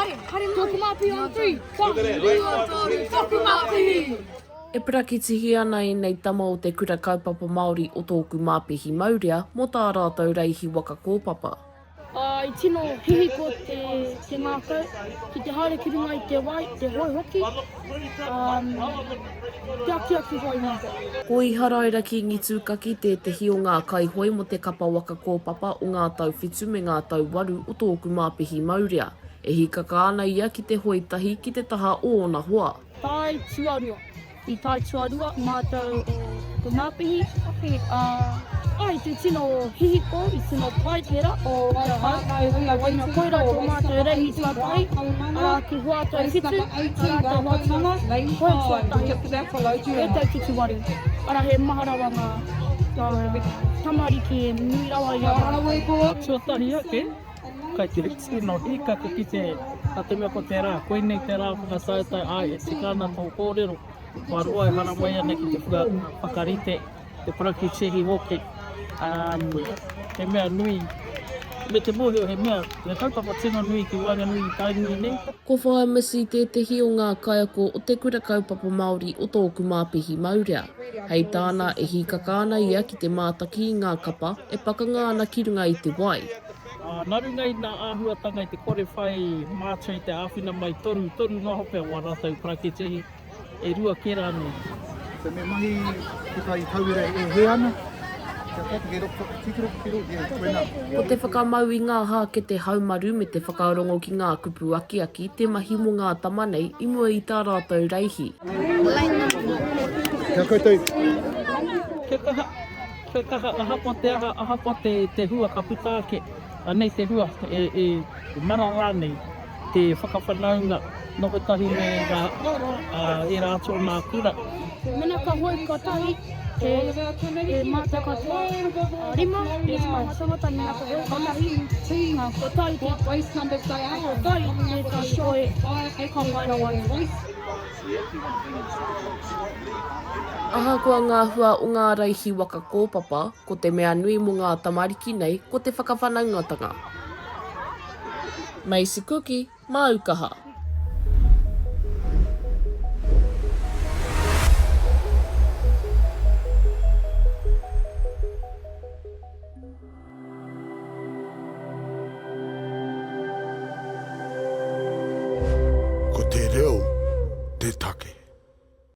Tōku Māpihi on 3, 2, Tōku Māpihi! E prakitihi ana i nei tama o Te Kura Kaupapa Māori o Tōku Māpihi Maurea mo tā rātou reihi Waka Kōpapa. I tino hihi ko te ngākau, ki te haere ki runga i te wai, te hoi hoki, te aki aki hoi ngākau. Ko i haraira ki ngi tūkaki te hi o ngā kai hoi mo te kapa Waka Kōpapa o ngā tau whitu me ngā tau waru o Tōku Māpihi Maurea. E hikaka ana ia ki te hoi tahi ki te taha o ona hoa. Tai tuarua. I tai tuarua, mātou o Māpihi. Ai, te tino hihiko, i tino paitera o Waikato, koira tō mātou reihi tuatai, ki huatou hitu, rātou wātanga, koe tuatai, e tau ki te waru. Ara he maharawa ngā tamariki e nui rawa i a. Tuatahi ake, kai te tino hikako ki te mea ko te rā, koe nei te rā whakasautai ai, e tikana Pūkōrero, warua e hana mai ana ki te whakarite, te prakitehi woke. He mea nui, me te mōhio he mea, me kaupapa tino nui ki wanga nui i tainui nei. Ko whaemisi te hi o ngā kaiako o Te Kura Kaupapa Māori o Tōku Māpihi Maurea. Hei tāna e hikaka ana ia ki te mātaki i ngā kapa e pakanga ana ki runga i te wai. Nā runga i nā āhuatanga i te kore whai mātua i te āwhina mai toru ngā hope o rātou prakitehi e rua kera anu. Te me mahi ki tai tauira e he ana. Ko te whakamau i ngā hā ke te haumaru me te whakarongo ki ngā kupu aki te mahi mo ngā tama nei i mua i tā rātou reihi. Kia koutou. Kia kaha ahapa te hua ka puta ake. Nei te hua e mana rānei te whakawhanaunga nokatahi me e rātou nā kura. Mena ka hoi ka tahi, e māta ka rima, e whakawhata mena ka hoi ka tahi, ngā ka tahi te tai, me ka shoe e ka wairawa. Ahakoa ngā hua o ngā reihi Waka Kōpapa, ko te mea nui mo ngā tamariki nei, ko te whakawhanaungatanga. Macie Kuki, Aukaha.